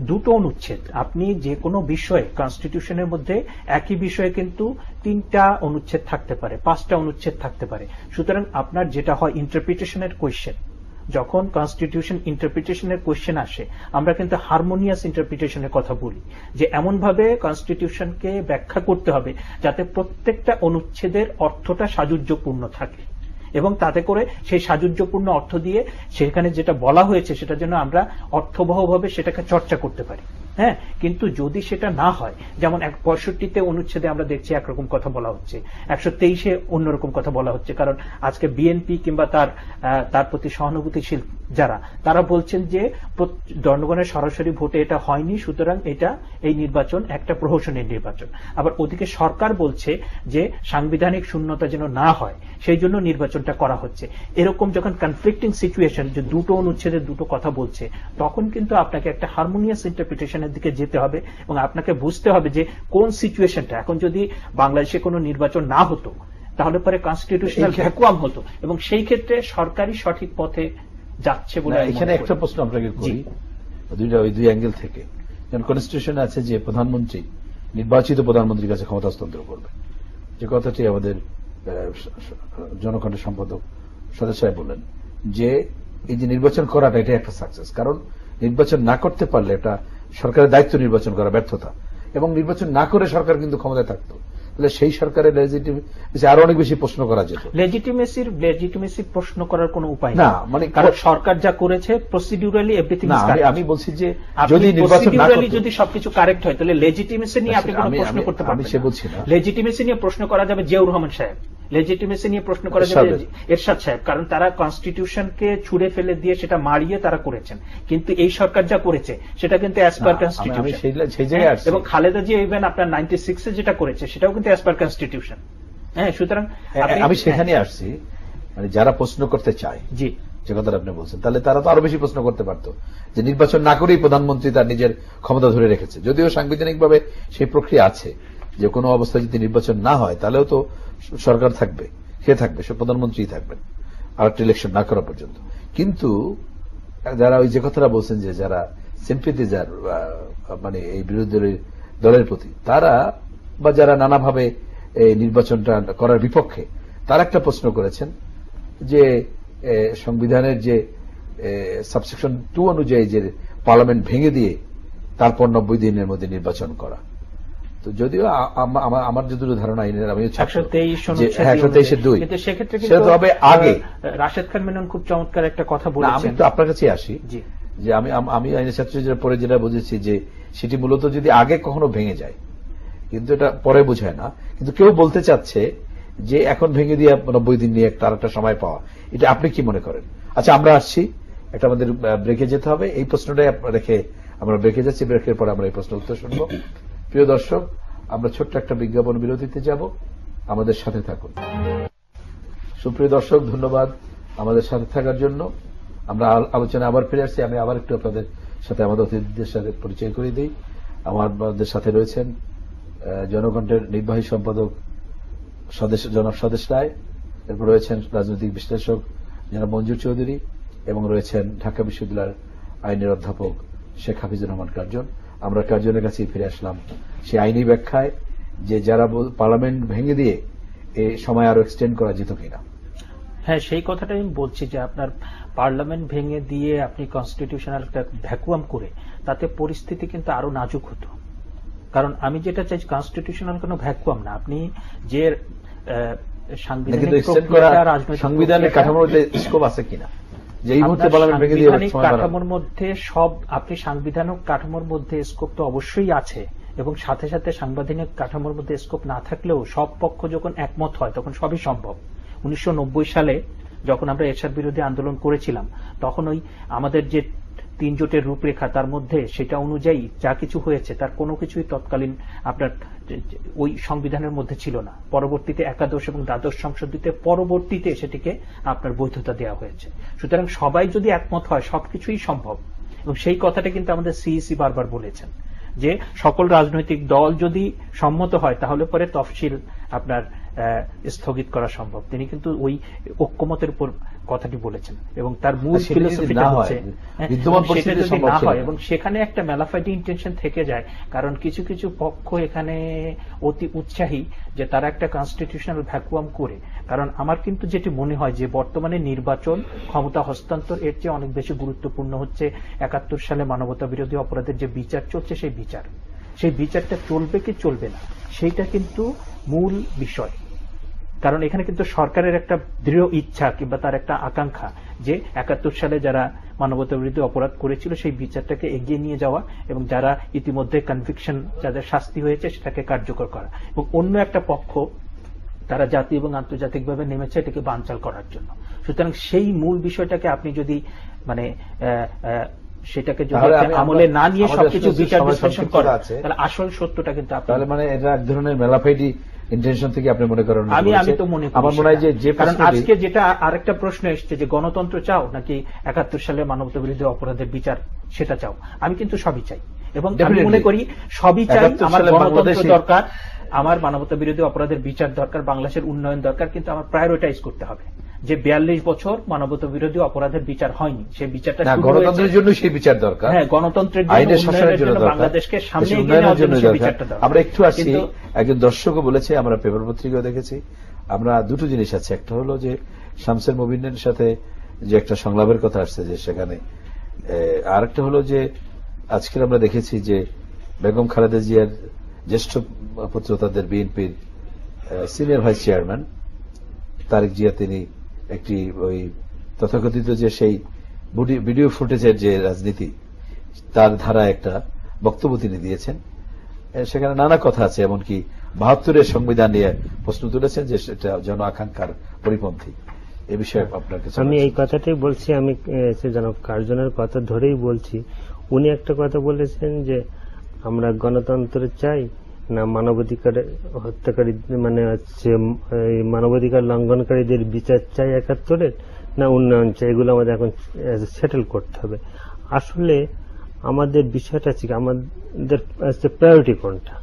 দুটো অনুচ্ছেদ, আপনি যে কোনো বিষয়ে কনস্টিটিউশনের মধ্যে একই বিষয়ে কিন্তু 3টা অনুচ্ছেদ থাকতে পারে, 5টা অনুচ্ছেদ থাকতে পারে। সুতরাং আপনার যেটা হয় ইন্টারপ্রিটেশনের কোয়েশ্চেন, যখন কনস্টিটিউশন ইন্টারপ্রিটেশনের কোয়েশ্চেন আসে আমরা কিন্তু হারমোনিয়াস ইন্টারপ্রিটেশনের কথা বলি, যে এমনভাবে কনস্টিটিউশনকে ব্যাখ্যা করতে হবে যাতে প্রত্যেকটা অনুচ্ছেদের অর্থটা সাযুজ্যপূর্ণ থাকে এবং তাতে করে সেই সাযুজ্যপূর্ণ অর্থ দিয়ে সেখানে যেটা বলা হয়েছে সেটা যেন আমরা অর্থবহভাবে সেটাকে চর্চা করতে পারি। হ্যাঁ, কিন্তু যদি সেটা না হয়, যেমন 65 অনুচ্ছেদে আমরা দেখছি একরকম কথা বলা হচ্ছে, 123-এ অন্যরকম কথা বলা হচ্ছে, কারণ আজকে বিএনপি কিংবা তার প্রতি সহানুভূতিশীল যারা, তারা বলছেন যে জনগণের সরাসরি ভোটে এটা হয়নি, সুতরাং এই নির্বাচন একটা প্রহসনের নির্বাচন। আবার ওদিকে সরকার বলছে যে সাংবিধানিক শূন্যতা যেন না হয় সেই জন্য নির্বাচনটা করা হচ্ছে। এরকম যখন কনফ্লিক্টিং সিচুয়েশন, যে দুটো অনুচ্ছেদের দুটো কথা বলছে, তখন কিন্তু আপনাকে একটা হারমোনিয়াস ইন্টারপ্রিটেশনের দিকে যেতে হবে এবং আপনাকে বুঝতে হবে যে কোন সিচুয়েশনটা। এখন যদি বাংলাদেশে কোনো নির্বাচন না হতো তাহলে পরে কনস্টিটিউশনাল ভ্যাকুয়াম হতো এবং সেই ক্ষেত্রে সরকারই সঠিক পথে যাচ্ছে বলে। এখানে একটা প্রশ্ন আপনাকে করি, ওই দুই অ্যাঙ্গেল থেকে। যেমন কনস্টিটিউশনে আছে যে প্রধানমন্ত্রী নির্বাচিত প্রধানমন্ত্রীর কাছে ক্ষমতা হস্তান্তর করবে, যে কথাটি আমাদের জনকণ্ঠের সম্পাদক সদস্য সাহেব বললেন, যে এই যে নির্বাচন করাটা এটা একটা সাকসেস, কারণ নির্বাচন না করতে পারলে এটা সরকারের দায়িত্ব নির্বাচন করা ব্যর্থতা, এবং নির্বাচন না করে সরকার কিন্তু ক্ষমতায় থাকতো, তাহলে সেই সরকারের লেজিটিমেসি আরো অনেক বেশি প্রশ্ন করা যেত। লেজিটিমেসি প্রশ্ন করার কোনো উপায় না, মানে কারণ সরকার যা করেছে প্রসিডিউরালি এভরিথিং ইজ কারেক্ট। আমি বলছি যে যদি নির্বাচন না করতে, যদি সবকিছু কারেক্ট হয় তাহলে লেজিটিমেসি নিয়ে আপনি কোনো প্রশ্ন করতে পারবেন না। আমি সে বলছি না, লেজিটিমেসি নিয়ে প্রশ্ন করা যাবে জিয়াউর রহমান সাহেব, লেজিটিমেসি নিয়ে প্রশ্ন করা যাবে এরশাদ সাহেব, কারণ তারা কনস্টিটিউশনকে ছুঁড়ে ফেলে দিয়ে সেটা মারিয়ে তারা করেছেন। কিন্তু এই সরকার যা করেছে সেটা কিন্তু অ্যাজ পার কনস্টিটিউশন, এবং খালেদা জিয়া ইভেন আপনার 96-এ যেটা করেছে সেটাও কিন্তু অ্যাজ পার কনস্টিটিউশন। হ্যাঁ, সুতরাং আমি সেখানে আসছি, মানে যারা প্রশ্ন করতে চায়, জি যে কথাটা আপনি বলছেন, তাহলে তারা তো আরো বেশি প্রশ্ন করতে পারতো যে নির্বাচন না করেই প্রধানমন্ত্রী তার নিজের ক্ষমতা ধরে রেখেছে। যদিও সাংবিধানিকভাবে সেই প্রক্রিয়া আছে যে কোনো অবস্থায় যদি নির্বাচন না হয় তাহলেও তো সরকার থাকবে, কে থাকবে, সে প্রধানমন্ত্রী থাকবেন আর একটা ইলেকশন না করা পর্যন্ত। কিন্তু যারা ওই যে কথাটা বলছেন যে যারা সিম্পিটিজার, মানে এই বিরোধী দলের প্রতি, তারা বা যারা নানাভাবে এই নির্বাচনটা করার বিপক্ষে, তারা একটা প্রশ্ন করেছেন যে সংবিধানের যে সাবসেকশন 2 অনুযায়ী যে পার্লামেন্ট ভেঙে দিয়ে তারপর 90 দিনের মধ্যে নির্বাচন করা। তো যদিও আমার যতটুকু ধারণা আইনের, আমি 123-2, কিন্তু সেক্ষেত্রে কিন্তু হবে আগে। রাশেদ খান মেনন খুব চমৎকার একটা কথা বলেছেন। আমি তো আপনার কাছে আসি যে আমি আইনের ছাত্র পরে যেটা বুঝেছি যে সেটি মূলত যদি আগে কখনো ভেঙে যায়, কিন্তু এটা পরে বোঝায় না, কিন্তু কেউ বলতে চাচ্ছে যে এখন ভেঙে দিয়ে 90 দিন নিয়ে তার একটা সময় পাওয়া, এটা আপনি কি মনে করেন? আচ্ছা, আমরা আসছি, একটা আমাদের ব্রেকে যেতে হবে, এই প্রশ্নটাই রেখে আমরা ব্রেকে যাচ্ছি, ব্রেকের পরে আমরা এই প্রশ্নের উত্তর শুনব। প্রিয় দর্শক, আমরা ছোট্ট একটা বিজ্ঞাপন বিরতিতে যাব, আমাদের সাথে থাকুন। সুপ্রিয় দর্শক, ধন্যবাদ আমাদের সাথে থাকার জন্য। আমরা আলোচনা আবার ফিরে আসছি। আমি আবার একটু আপনাদের সাথে আমাদের অতিথিদের সাথে পরিচয় করে দিই। আমাদের সাথে রয়েছেন জনকণ্ঠের নির্বাহী সম্পাদক জনাব স্বদেশ রায়, এরপর রয়েছেন রাজনৈতিক বিশ্লেষক জনাব মঞ্জুর চৌধুরী, এবং রয়েছেন ঢাকা বিশ্ববিদ্যালয়ের আইনের অধ্যাপক শেখ হাফিজুর রহমান কার্জন। আমরা কার্জনের কাছেই ফিরে আসলাম সেই আইনি ব্যাখ্যায় যে যারা পার্লামেন্ট ভেঙে দিয়ে এই সময় আরো এক্সটেন্ড করা যেত কিনা। হ্যাঁ, সেই কথাটা আমি বলছি যে আপনার পার্লামেন্ট ভেঙে দিয়ে আপনি কনস্টিটিউশনাল একটা ভ্যাকুয়াম করে তাতে পরিস্থিতি কিন্তু আরো নাজুক হতো। কারণ আমি যেটা চাই কনস্টিটিউশনাল কোনো ভ্যাকুয়াম না, আপনি যে সাংবিধানিক কাঠামোর স্কোপ আছে কিনা, যে এই মুহূর্তে পার্লামেন্ট ভেঙে দিয়ে কাঠামোর মধ্যে সব আপনি সাংবিধানিক কাঠামোর মধ্যে স্কোপ তো অবশ্যই আছে, এবং সাথে সাথে সাংবিধানিক কাঠামোর মধ্যে স্কোপ না থাকলেও সব পক্ষ যখন একমত হয় তখন সবই সম্ভব। 1990 সালে যখন আমরা এরশাদ বিরোধী আন্দোলন করেছিলাম তখন ওই আমাদের যে 3 জোটের রূপরেখা তার মধ্যে সেটা অনুযায়ী যা কিছু হয়েছে তার কোনো কিছুই তৎকালীন আপনার ওই সংবিধানের মধ্যে ছিল না। পরবর্তীতে একাদশ এবং দ্বাদশ সংশোধিত পরবর্তীতে সেটিকে আপনার বৈধতা দেওয়া হয়েছে। সুতরাং সবাই যদি একমত হয় সবকিছুই সম্ভব, এবং সেই কথাটা কিন্তু আমাদের সিইসি বারবার বলেছেন যে সকল রাজনৈতিক দল যদি সম্মত হয় তাহলে পরে তফসিল আপনার স্থগিত করা সম্ভব। তিনি কিন্তু ওই ঐক্যমতের উপর কথাটি বলেছেন, এবং তার মূল ফিলোসফিটা হচ্ছে সেটা যদি না হয় এবং সেখানে একটা ম্যালাফাইড ইন্টেনশন থেকে যায়, কারণ কিছু কিছু পক্ষ এখানে অতি উৎসাহী যে তারা একটা কনস্টিটিউশনাল ভ্যাকুয়াম করে। কারণ আমার কিন্তু যেটি মনে হয় যে বর্তমানে নির্বাচন ক্ষমতা হস্তান্তর এর চেয়ে অনেক বেশি গুরুত্বপূর্ণ হচ্ছে 71 সালে মানবতা বিরোধী অপরাধের যে বিচার চলছে সেই বিচারটা চলবে কি চলবে না সেইটা কিন্তু মূল বিষয়। কারণ এখানে কিন্তু সরকারের একটা দৃঢ় ইচ্ছা কিংবা তার একটা আকাঙ্ক্ষা যে 71 সালে যারা মানবতা বিরোধী অপরাধ করেছিল সেই বিচারটাকে এগিয়ে নিয়ে যাওয়া, এবং যারা ইতিমধ্যে কনভিকশন যাদের শাস্তি হয়েছে সেটাকে কার্যকর করা, এবং অন্য একটা পক্ষ তারা জাতীয় এবং আন্তর্জাতিকভাবে নেমেছে এটাকে বানচাল করার জন্য। সুতরাং সেই মূল বিষয়টাকে আপনি যদি মানে সেটাকে যদি আমলে না নিয়ে সবকিছু বিচার বিশ্লেষণ করা তাহলে আসল সত্যটা কিন্তু তাহলে মানে এটা এক ধরনের মেলাফাইডি ইন্টেনশন থেকে আপনি মনে করেন? আমি তো মনে করি, আমার মনে হয় যে কারণ আজকে যেটা আরেকটা প্রশ্ন এসছে যে গণতন্ত্র চাও নাকি 71 সালে মানবতা বিরোধী অপরাধের বিচার সেটা চাও, আমি কিন্তু সবই চাই, এবং আমি মনে করি সবই চাই। আমার গণতন্ত্র দরকার, আমার মানবতা বিরোধী অপরাধের বিচার দরকার, বাংলাদেশের উন্নয়ন দরকার, কিন্তু আমার প্রায়োরিটাইজ করতে হবে যে 42 বছর মানবতা বিরোধী অপরাধের বিচার হয়নি, সেই বিচারটা গণতন্ত্রের জন্য সেই বিচার দরকার। হ্যাঁ, গণতন্ত্রের জন্য বাংলাদেশকে সামনে এগিয়ে নেওয়ার জন্য সেই বিচারটা দরকার। আমরা একটু আসি, একজন দর্শকও বলেছে, আমরা পেপার পত্রিকাও দেখেছি, আমরা দুটো জিনিস আছে। একটা হলো যে শামসের মুবিনের সাথে যে একটা সংলাপের কথা আসছে যে সেখানে, আরেকটা হলো যে আজকে আমরা দেখেছি যে বেগম খালেদা জিয়ার জ্যেষ্ঠ পুত্র তাদের বিএনপির senior vice chairman Tarique Zia, তিনি একটি ওই তথাকথিত যে সেই ভিডিও ফুটেজের যে রাজনীতি তার ধারা একটা বক্তব্য তিনি দিয়েছেন। সেখানে নানা কথা আছে, এমনকি 72-এর সংবিধান নিয়ে প্রশ্ন তুলেছেন যে সেটা জন আকাঙ্ক্ষার পরিপন্থী। এ বিষয়ে আপনার কাছে আমি এই কথাটাই বলছি, আমি জনাব কার্জনের কথা ধরেই বলছি। উনি একটা কথা বলেছেন যে আমরা গণতন্ত্র চাই না মানবাধিকার হত্যাকারী মানে হচ্ছে মানবাধিকার লঙ্ঘনকারীদের বিচার চাই 71-এর, না উন্নয়ন চাই, এগুলো আমাদের এখন সেটেল করতে হবে। আসলে আমাদের বিষয়টা আছে আমাদের প্রায়োরিটি কোনটা,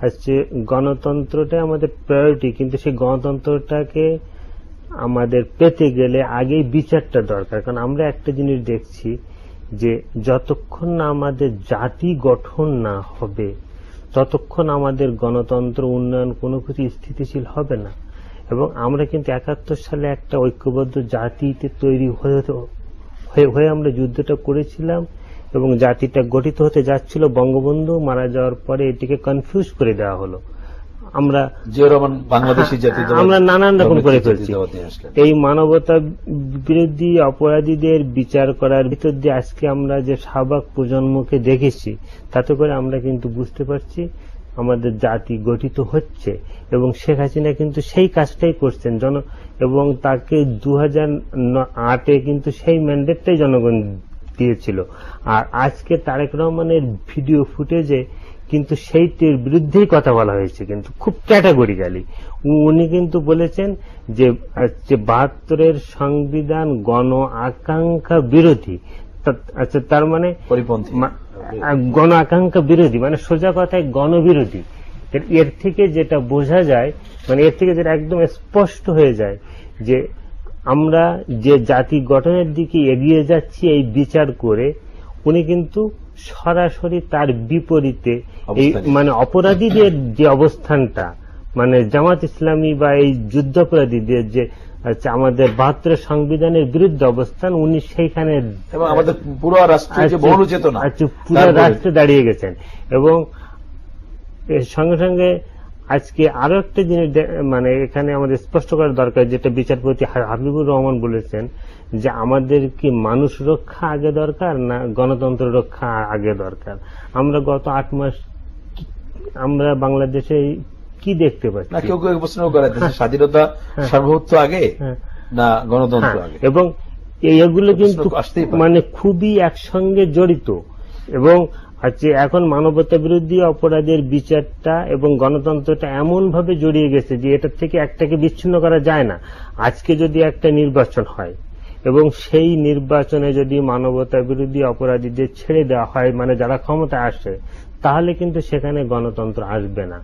হচ্ছে গণতন্ত্রটাই আমাদের প্রায়োরিটি, কিন্তু সেই গণতন্ত্রটাকে আমাদের পেতে গেলে আগেই বিচারটা দরকার। কারণ আমরা একটা জিনিস দেখছি যে যতক্ষণ না আমাদের জাতি গঠন না হবে ততক্ষণ আমাদের গণতন্ত্র উন্নয়ন কোনো কিছু স্থিতিশীল হবে না। এবং আমরা কিন্তু 71 সালে একটা ঐক্যবদ্ধ জাতিতে তৈরি হয়ে আমরা যুদ্ধটা করেছিলাম, এবং জাতিটা গঠিত হতে যাচ্ছিল। বঙ্গবন্ধু মারা যাওয়ার পরে এটিকে কনফিউজ করে দেওয়া হলো। আমরা নানান রকম করে ফেলছি। এই মানবতা বিরোধী অপরাধীদের বিচার করার ভিতর দিয়ে আজকে আমরা যে শাহবাগ প্রজন্মকে দেখেছি, তাতে করে আমরা কিন্তু বুঝতে পারছি আমাদের জাতি গঠিত হচ্ছে, এবং শেখ হাসিনা কিন্তু সেই কাজটাই করছেন এবং তাকে 2008-এ কিন্তু সেই ম্যান্ডেটটাই জনগণ দিয়েছিল। আর আজকে তারেক রহমানের ভিডিও ফুটেজে কিন্তু সেইটির বিরুদ্ধেই কথা বলা হয়েছে, কিন্তু খুব ক্যাটাগরিক্যালি। উনি কিন্তু বলেছেন যে 72-এর সংবিধান গণ আকাঙ্ক্ষা বিরোধী। আচ্ছা, তার মানে গণ আকাঙ্ক্ষা বিরোধী মানে সোজা কথায় গণবিরোধী। এর থেকে যেটা বোঝা যায়, মানে এর থেকে যেটা একদম স্পষ্ট হয়ে যায় যে আমরা যে জাতি গঠনের দিকে এগিয়ে যাচ্ছি এই বিচার করে, উনি কিন্তু সরাসরি তার বিপরীতে এই মানে অপরাধীদের যে অবস্থানটা মানে জামাত ইসলামী বা এই যুদ্ধাপরাধীদের যে আমাদের 72 সংবিধানের বিরুদ্ধে অবস্থান, উনি সেইখানে এবং আমাদের পুরো রাষ্ট্রের যে বহুল চেতনা পুরো রাষ্ট্রে দাঁড়িয়ে গেছেন। এবং এর সঙ্গে সঙ্গে আজকে আরো একটা জিনিস মানে এখানে আমাদের স্পষ্ট করা দরকার, যেটা বিচারপতি হাবিবুর রহমান বলেছেন, যে আমাদের কি মানুষ রক্ষা আগে দরকার না গণতন্ত্র রক্ষা আগে দরকার। আমরা গত 8 মাস আমরা বাংলাদেশে কি দেখতে পাচ্ছি? না, কেউ কেউ প্রশ্ন করে স্বাধীনতা সার্বভৌমত্ব আগে না গণতন্ত্র আগে, এবং এগুলো কিন্তু মানে খুবই একসঙ্গে জড়িত। এবং এখন মানবতা বিরোধী অপরাধের বিচারটা এবং গণতন্ত্রটা এমন ভাবে জড়িয়ে গেছে যে এটার থেকে একটাকে বিচ্ছিন্ন করা যায় না। আজকে যদি একটা নির্বাচন হয় এবং সেই নির্বাচনে যদি মানবতা বিরোধী অপরাধীদের ছেড়ে দেওয়া হয়, মানে যারা ক্ষমতায় আসে, তাহলে কিন্তু সেখানে গণতন্ত্র আসবে না।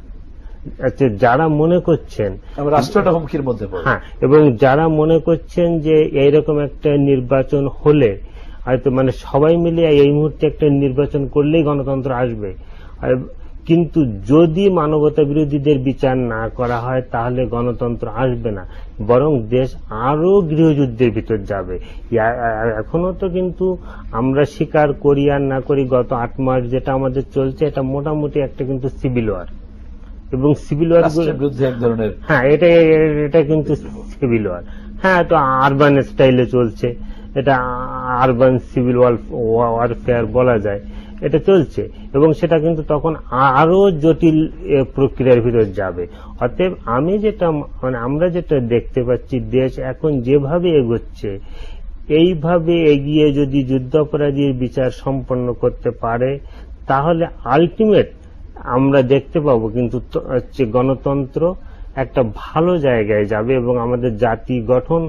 যারা মনে করছেন রাষ্ট্রটা হুমকির মধ্যে পড়ে, হ্যাঁ, এবং যারা মনে করছেন যে এইরকম একটা নির্বাচন হলে হয়তো মানে সবাই মিলে এই মুহূর্তে একটা নির্বাচন করলেই গণতন্ত্র আসবে, কিন্তু যদি মানবতা বিরোধীদের বিচার না করা হয় তাহলে গণতন্ত্র আসবে না, বরং দেশ আরো গৃহযুদ্ধের ভিতর যাবে। এখনো তো কিন্তু আমরা স্বীকার করি আর না করি, গত 8 মাস যেটা আমাদের চলছে এটা মোটামুটি একটা কিন্তু সিভিল ওয়ার, এবং সিভিল ওয়ার বিরুদ্ধে এক ধরনের, হ্যাঁ, এটা কিন্তু সিভিল ওয়ার। হ্যাঁ, তো আরবান স্টাইলে চলছে, এটা আরবান সিভিল ওয়ারফেয়ার বলা যায়, এটা চলছে, এবং সেটা কিন্তু তখন আরো জটিল প্রক্রিয়ার ভিতর যাবে। অতএব আমরা যেটা দেখতে পাচ্ছি, দেশ এখন যেভাবে এগোচ্ছে, এইভাবে এগিয়ে যদি যুদ্ধাপরাধীর বিচার সম্পন্ন করতে পারে, তাহলে আলটিমেট আমরা দেখতে পাবো কিন্তু গণতন্ত্র একটা ভালো জায়গায় যাবে, এবং আমাদের জাতি গঠন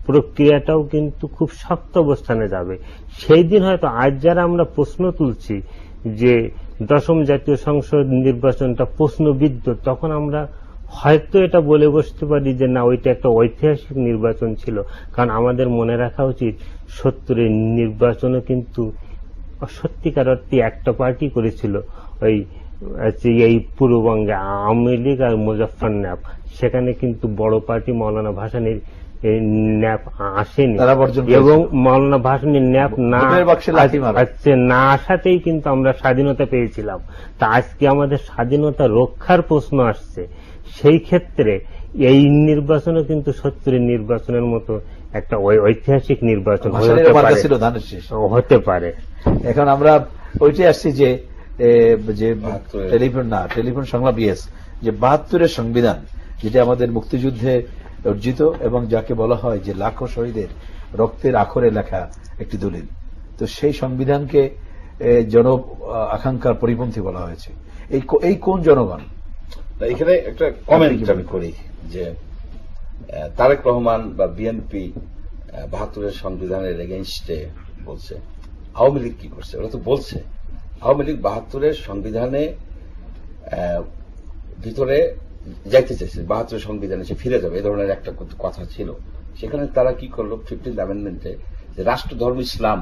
প্রক্রিয়াটাও কিন্তু খুব শক্ত অবস্থানে যাবে। সেই দিন হয়তো আজ যারা আমরা প্রশ্ন তুলছি যে 10ম জাতীয় সংসদ নির্বাচনটা প্রশ্নবিদ্ধ, তখন আমরা হয়তো এটা বলে বসতে পারি যে না, ওইটা একটা ঐতিহাসিক নির্বাচন ছিল। কারণ আমাদের মনে রাখা উচিত 70-এর নির্বাচনও কিন্তু সত্যিকার অর্থে একটা পার্টি করেছিল, এই পূর্ববঙ্গে আওয়ামী লীগ আর মুজফফরনগর। সেখানে কিন্তু বড় পার্টি মৌলানা ভাসানীর ন্যাপ আসেনি, এবং মৌলানা ভাসানীর ন্যাপ না আসাতেই কিন্তু আমরা স্বাধীনতা পেয়েছিলাম। তা আজকে আমাদের স্বাধীনতা রক্ষার প্রশ্ন আসছে, সেই ক্ষেত্রে এই নির্বাচনও কিন্তু 70-এর নির্বাচনের মতো একটা ঐতিহাসিক নির্বাচন হতে পারে। এখন আমরা ওইটাই আসছি যে টেলিফোন সংলাপ, যে 72-এর সংবিধান, যেটা আমাদের মুক্তিযুদ্ধে অর্জিত এবং যাকে বলা হয় যে লাখো শহীদের রক্তের আখরে লেখা একটি দলিল, তো সেই সংবিধানকে জন আকাঙ্ক্ষার পরিপন্থী বলা হয়েছে। এই কোন জনগণ? এখানে একটা কমেন্ট আমি করি যে তারেক রহমান বা বিএনপি 72-এর সংবিধানের এগেইনস্টে বলছে। আওয়ামী লীগ কি করছে? ওরা তো বলছে আওয়ামী লীগ 72-এর সংবিধানে ভিতরে যাইতে চাইছে, 72-এর সংবিধানে সে ফিরে যাবে, এ ধরনের একটা কথা ছিল। সেখানে তারা কি করলো 15th অ্যামেন্ডমেন্টে, যে রাষ্ট্র ধর্ম ইসলাম।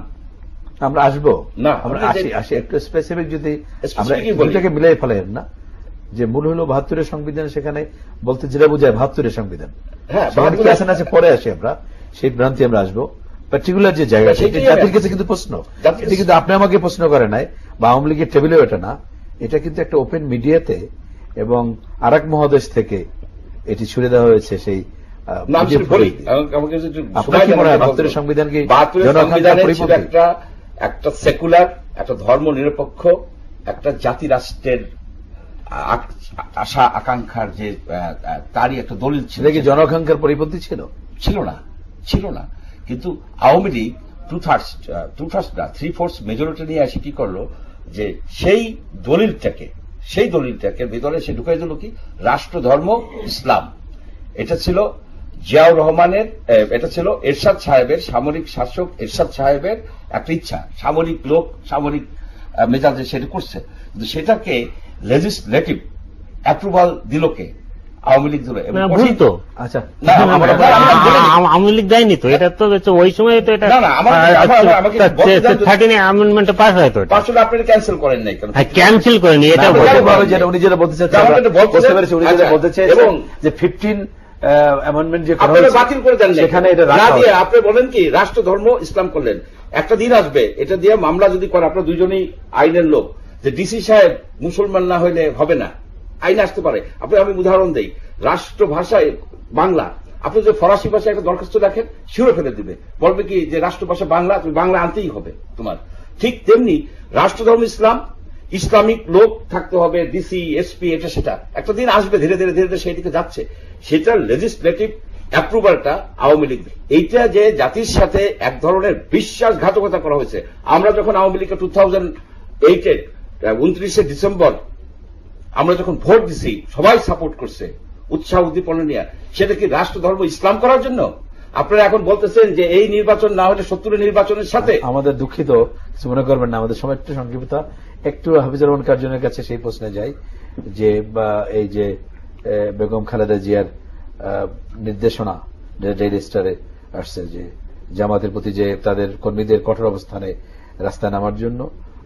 আমরা আসবো না, আমরা আসি একটু স্পেসিফিক, যদি আমরা এটাকে মিলাই ফেলেন না, যে মূল হলো 72-এর সংবিধান, সেখানে বলতে যেটা বোঝায় 72-এর সংবিধান, হ্যাঁ, আছে পরে আসি আমরা, সেই ভ্রান্তি আমরা আসবো। পার্টিকুলার যে জায়গা, সেটা জাতির কাছে কিন্তু প্রশ্ন, এটা কিন্তু আপনি আমাকে প্রশ্ন করে নাই, বা আওয়ামী লীগের টেবিলেও এটা না, এটা কিন্তু একটা ওপেন মিডিয়াতে এবং আরেক মহাদেশ থেকে এটি ছুড়ে দেওয়া হয়েছে। সেই সংবিধানকে একটা সেকুলার, একটা ধর্ম নিরপেক্ষ, একটা জাতি রাষ্ট্রের আশা আকাঙ্ক্ষার যে তারই একটা দলিল ছিল, কি জন আকাঙ্ক্ষার পরিপন্থী ছিল? ছিল না। কিন্তু আওয়ামী লীগ 3/4 মেজরিটি নিয়ে এসে কি করলো, যে সেই দলিলটাকে ভিতরে সে ঢুকাই দিল কি, রাষ্ট্র ধর্ম ইসলাম। এটা ছিল জিয়াউর রহমানের, এটা ছিল এরশাদ সাহেবের, সামরিক শাসক এরশাদ সাহেবের একটা ইচ্ছা, সামরিক মেজাজে সেটা করছে। কিন্তু সেটাকে লেজিসলেটিভ অ্যাপ্রুভাল দিল কে? আওয়ামী লীগ ধরে না, ভুল তো। আচ্ছা, না, আওয়ামী লীগ দেয়নি তো, এটা তো ওই সময় তো এটা না, আমাকে বলতে দেন, থাকেনি, অ্যামেন্ডমেন্টটা পাস হয় তো, আসলে আপনি ক্যান্সেল করেন নাই কেন? ক্যান্সেল করেনি, এটা উনি যেটা বলতে চাচ্ছেন বুঝতে পেরেছি, উনি যেটা বলতে চেয়েছেন যে 15 অ্যামেন্ডমেন্ট যে আপনারা বাতিল করে দেন সেখানে এটা না দিয়ে আপনি বলেন কি রাষ্ট্র ধর্ম ইসলাম করলেন। একটা দিন আসবে এটা দিয়ে মামলা যদি করে, আপনারা দুইজনই আইনের লোক, যে ডিসি সাহেব মুসলমান না হইলে হবে না, আইন আসতে পারে। আমি উদাহরণ দেই, রাষ্ট্র ভাষায় বাংলা, আপনি যে ফরাসি ভাষায় একটা দরখাস্ত রাখেন, শিউরে ফেলে দিবে, বলবে কি যে রাষ্ট্রভাষা বাংলা, তুমি বাংলা আনতেই হবে তোমার। ঠিক তেমনি রাষ্ট্রধর্ম ইসলাম, ইসলামিক লোক থাকতে হবে, ডিসি এসপি, এটা সেটা একটা দিন আসবে, ধীরে ধীরে ধীরে ধীরে সেই দিকে যাচ্ছে। সেটার লেজিসলেটিভ অ্যাপ্রুভালটা আওয়ামী লীগ। এইটা যে জাতির সাথে এক ধরনের বিশ্বাসঘাতকতা করা হয়েছে। আমরা যখন আওয়ামী লীগকে 2008 29শে ডিসেম্বর আমরা যখন ভোট দিছি, সবাই সাপোর্ট করছে, উৎসাহ উদ্দীপনা নিয়ে। সেটা কি রাষ্ট্র ধর্ম ইসলাম করার জন্য? আপনারা এখন বলতেছেন যে এই নির্বাচন না হলে 70 নির্বাচনের সাথে। আমাদের দুঃখিত, কিছু মনে করবেন না, আমাদের সময় একটু সংক্ষিপ্ত। একটু হাফিজুর রহমান কার্জনের কাছে সেই প্রশ্নে যাই যে এই যে বেগম খালেদা জিয়ার নির্দেশনা ডেইলি স্টারে আসছে যে জামাতের প্রতি যে তাদের কর্মীদের কঠোর অবস্থানে রাস্তায় নামার জন্য,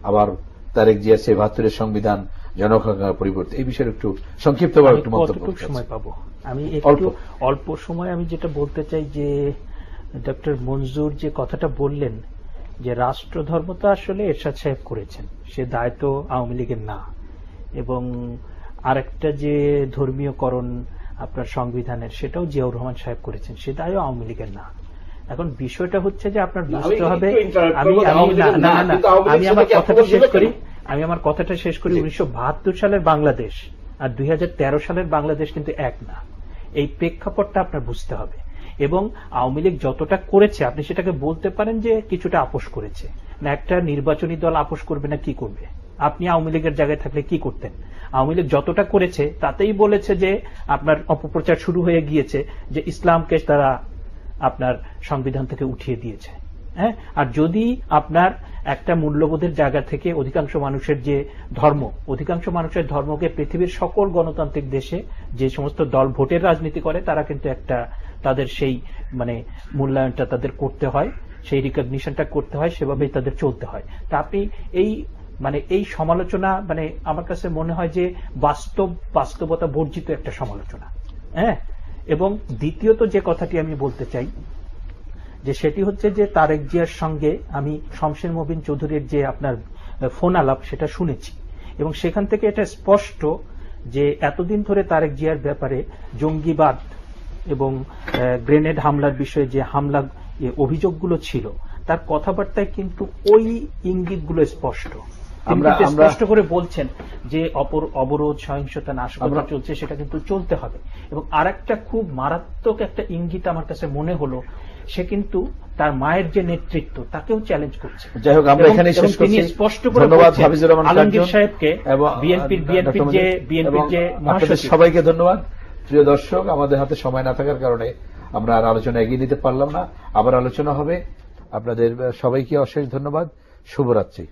আবার তারেক জিয়ার সেই 72-এর সংবিধান জনগণের পরিবর্তে, এই বিষয়ে একটু সংক্ষিপ্তভাবে একটু মন্তব্য সময় পাবো আমি একটু অল্প সময়। আমি যেটা বলতে চাই যে ডক্টর মঞ্জুর যে কথাটা বললেন যে রাষ্ট্রধর্ম তো আসলে এরশাদ সাহেব করেছেন, সে দায়িত্ব আওয়ামী লীগের না, এবং আরেকটা যে ধর্মীয়করণ আপনার সংবিধানের, সেটাও জিয়াউর রহমান সাহেব করেছেন, সে দায়ও আওয়ামী লীগের না। এখন বিষয়টা হচ্ছে যে আপনার বুঝতে হবে, আমি আমার কথাটা শেষ করি। 1972 সালের বাংলাদেশ আর 2013 সালের বাংলাদেশ কিন্তু এক না, এই প্রেক্ষাপটটা আপনার বুঝতে হবে। এবং আওয়ামী লীগ যতটা করেছে, আপনি সেটাকে বলতে পারেন যে কিছুটা আপোষ করেছে না। একটা নির্বাচনী দল আপোষ করবে না, কি করবে? আপনি আওয়ামী লীগের জায়গায় থাকলে কি করতেন? আওয়ামী লীগ যতটা করেছে তাতেই বলেছে যে আপনার অপপ্রচার শুরু হয়ে গিয়েছে যে ইসলামকে তারা আপনার সংবিধান থেকে উঠিয়ে দিয়েছে। হ্যাঁ, আর যদি আপনার একটা মূল্যবোধের জায়গা থেকে অধিকাংশ মানুষের যে ধর্ম, অধিকাংশ মানুষের ধর্মকে পৃথিবীর সকল গণতান্ত্রিক দেশে যে সমস্ত দল ভোটের রাজনীতি করে, তারা কিন্তু একটা তাদের সেই মূল্যায়নটা তাদের করতে হয়, সেই রিকগনিশনটা করতে হয়, সেভাবেই তাদের চলতে হয়। তা আপনি এই সমালোচনা আমার কাছে মনে হয় যে বাস্তবতা বর্জিত একটা সমালোচনা। হ্যাঁ, এবং দ্বিতীয়ত যে কথাটি আমি বলতে চাই যে সেটি হচ্ছে যে তারেক জিয়ার সঙ্গে আমি শমশের মবিন চৌধুরীর যে আপনার ফোন আলাপ সেটা শুনেছি, এবং সেখান থেকে এটা স্পষ্ট যে এতদিন ধরে তারেক জিয়ার ব্যাপারে জঙ্গিবাদ এবং গ্রেনেড হামলার বিষয়ে যে হামলা অভিযোগগুলো ছিল, তার কথাবার্তায় কিন্তু ওই ইঙ্গিতগুলো স্পষ্ট। স্পষ্ট করে বলছেন যে অবরোধ, সহিংসতা, নাশকতা চলছে, সেটা কিন্তু চলতে হবে। এবং আরেকটা খুব মারাত্মক একটা ইঙ্গিত আমার কাছে মনে হলো, সে কিন্তু তার মায়ের যে নেতৃত্ব তাকেও চ্যালেঞ্জ করছে। যাই হোক, আমরা এখানে শেষ করছি। স্পষ্ট করে আলমগীর সাহেবকে, বিএনপির যে মহাসচিব, সবাইকে ধন্যবাদ। প্রিয় দর্শক, আমাদের হাতে সময় না থাকার কারণে আমরা আর আলোচনা এগিয়ে নিতে পারলাম না। আবার আলোচনা হবে। আপনাদের সবাইকে অশেষ ধন্যবাদ। শুভরাত্রি।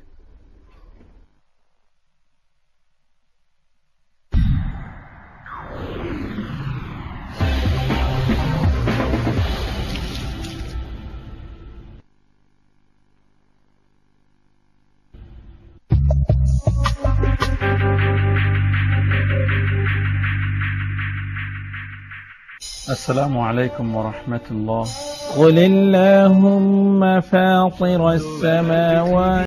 السلام عليكم ورحمة الله. قل اللهم فاطر السماوات